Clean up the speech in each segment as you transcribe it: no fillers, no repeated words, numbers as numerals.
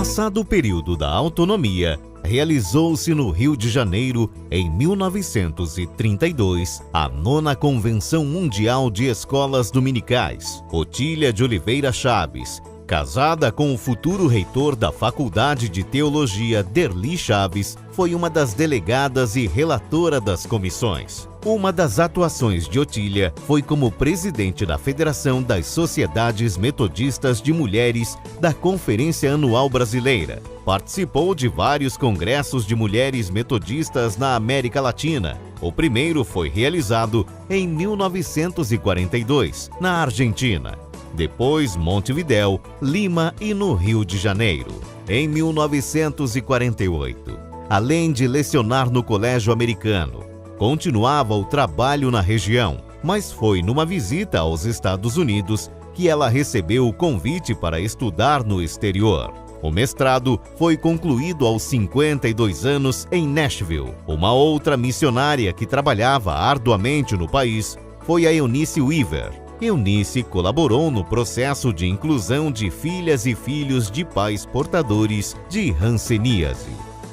Passado o período da autonomia, realizou-se no Rio de Janeiro, em 1932, a 9ª Convenção Mundial de Escolas Dominicais. Otília de Oliveira Chaves, casada com o futuro reitor da Faculdade de Teologia, Derli Chaves, foi uma das delegadas e relatora das comissões. Uma das atuações de Otília foi como presidente da Federação das Sociedades Metodistas de Mulheres da Conferência Anual Brasileira. Participou de vários congressos de mulheres metodistas na América Latina. O primeiro foi realizado em 1942, na Argentina. Depois Montevidéu, Lima e no Rio de Janeiro. Em 1948, além de lecionar no Colégio Americano, continuava o trabalho na região, mas foi numa visita aos Estados Unidos que ela recebeu o convite para estudar no exterior. O mestrado foi concluído aos 52 anos em Nashville. Uma outra missionária que trabalhava arduamente no país foi a Eunice Weaver. Eunice colaborou no processo de inclusão de filhas e filhos de pais portadores de hanseníase.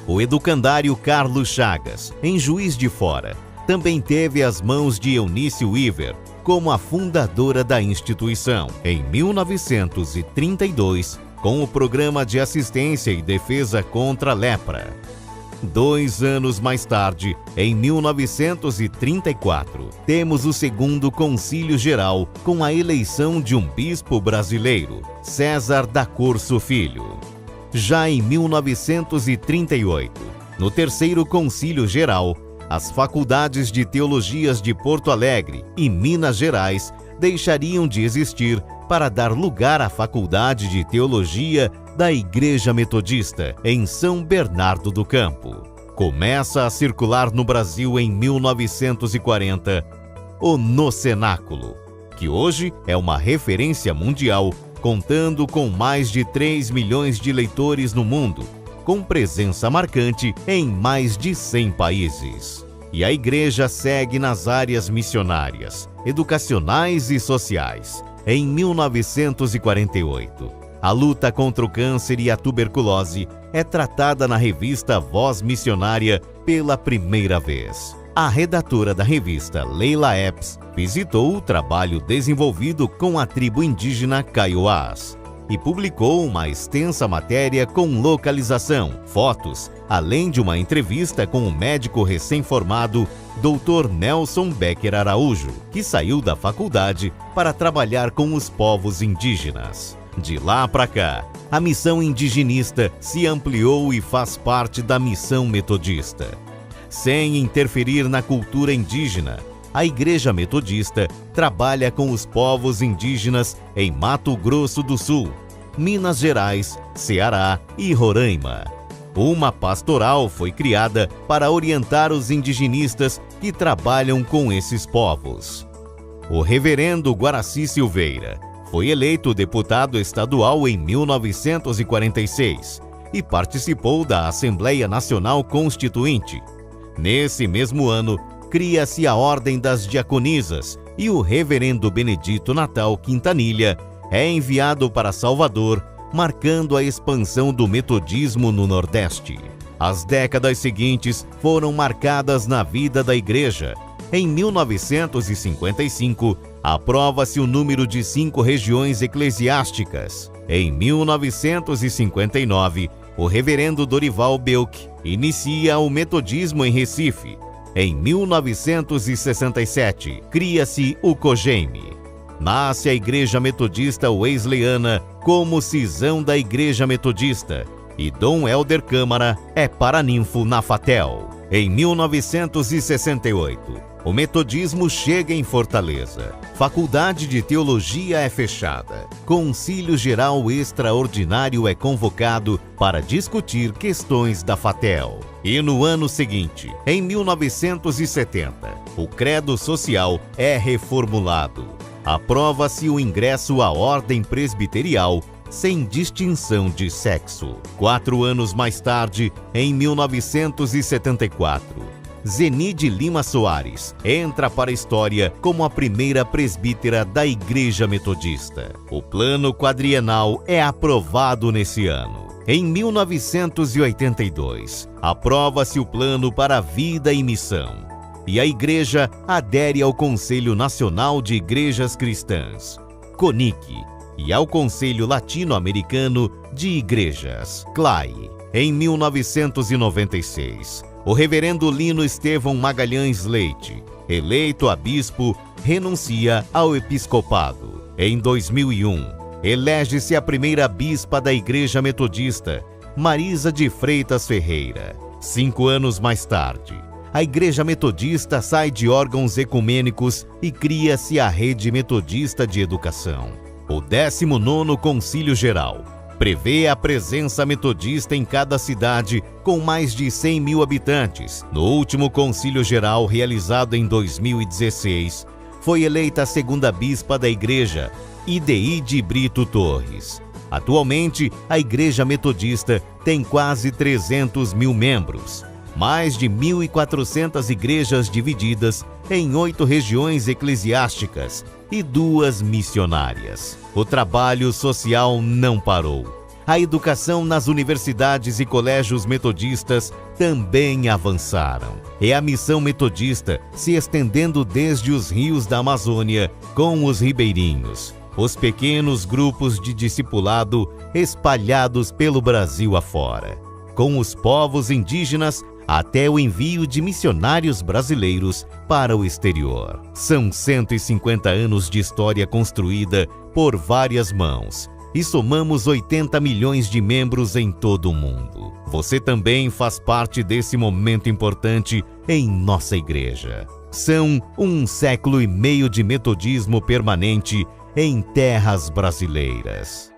O educandário Carlos Chagas, em Juiz de Fora, também teve as mãos de Eunice Weaver como a fundadora da instituição. Em 1932, com o Programa de Assistência e Defesa contra a Lepra. 2 anos mais tarde, em 1934, temos o segundo Concílio Geral com a eleição de um bispo brasileiro, César da Corso Filho. Já em 1938, no terceiro Concílio Geral, as faculdades de teologias de Porto Alegre e Minas Gerais deixariam de existir para dar lugar à Faculdade de Teologia da Igreja Metodista, em São Bernardo do Campo. Começa a circular no Brasil em 1940 o No Cenáculo, que hoje é uma referência mundial, contando com mais de 3 milhões de leitores no mundo, com presença marcante em mais de 100 países. E a Igreja segue nas áreas missionárias, educacionais e sociais. Em 1948, a luta contra o câncer e a tuberculose é tratada na revista Voz Missionária pela primeira vez. A redatora da revista, Leila Epps, visitou o trabalho desenvolvido com a tribo indígena Kaiowás e publicou uma extensa matéria com localização, fotos, além de uma entrevista com o médico recém-formado Dr. Nelson Becker Araújo, que saiu da faculdade para trabalhar com os povos indígenas. De lá para cá, a missão indigenista se ampliou e faz parte da missão metodista. Sem interferir na cultura indígena, a Igreja Metodista trabalha com os povos indígenas em Mato Grosso do Sul, Minas Gerais, Ceará e Roraima. Uma pastoral foi criada para orientar os indigenistas que trabalham com esses povos. O reverendo Guaraci Silveira foi eleito deputado estadual em 1946 e participou da Assembleia Nacional Constituinte. Nesse mesmo ano, cria-se a Ordem das Diaconisas e o reverendo Benedito Natal Quintanilha é enviado para Salvador, marcando a expansão do metodismo no Nordeste. As décadas seguintes foram marcadas na vida da Igreja. Em 1955, aprova-se o número de 5 regiões eclesiásticas. Em 1959, o reverendo Dorival Belk inicia o metodismo em Recife. Em 1967, cria-se o COGEME. Nasce a Igreja Metodista Wesleyana como cisão da Igreja Metodista e Dom Helder Câmara é paraninfo na FATEL. Em 1968, o metodismo chega em Fortaleza. Faculdade de Teologia é fechada. Concílio Geral Extraordinário é convocado para discutir questões da FATEL. E no ano seguinte, em 1970, o Credo Social é reformulado. Aprova-se o ingresso à Ordem Presbiterial sem distinção de sexo. 4 anos mais tarde, em 1974, Zenide Lima Soares entra para a história como a primeira presbítera da Igreja Metodista. O plano quadrienal é aprovado nesse ano. Em 1982, aprova-se o Plano para a Vida e Missão, e a Igreja adere ao Conselho Nacional de Igrejas Cristãs, CONIC, e ao Conselho Latino-Americano de Igrejas, CLAI. Em 1996, o reverendo Lino Estevão Magalhães Leite, eleito a bispo, renuncia ao episcopado. Em 2001, elege-se a primeira bispa da Igreja Metodista, Marisa de Freitas Ferreira. 5 anos mais tarde, a Igreja Metodista sai de órgãos ecumênicos e cria-se a Rede Metodista de Educação. O 19º Concílio Geral prevê a presença metodista em cada cidade com mais de 100 mil habitantes. No último Concílio Geral, realizado em 2016, foi eleita a segunda bispa da Igreja, Ideide Brito Torres. Atualmente, a Igreja Metodista tem quase 300 mil membros, mais de 1.400 igrejas divididas em 8 regiões eclesiásticas e 2 missionárias. O trabalho social não parou. A educação nas universidades e colégios metodistas também avançaram. É a missão metodista se estendendo desde os rios da Amazônia com os ribeirinhos, os pequenos grupos de discipulado espalhados pelo Brasil afora, com os povos indígenas até o envio de missionários brasileiros para o exterior. São 150 anos de história construída por várias mãos e somamos 80 milhões de membros em todo o mundo. Você também faz parte desse momento importante em nossa igreja. São 1 século e meio de metodismo permanente em terras brasileiras.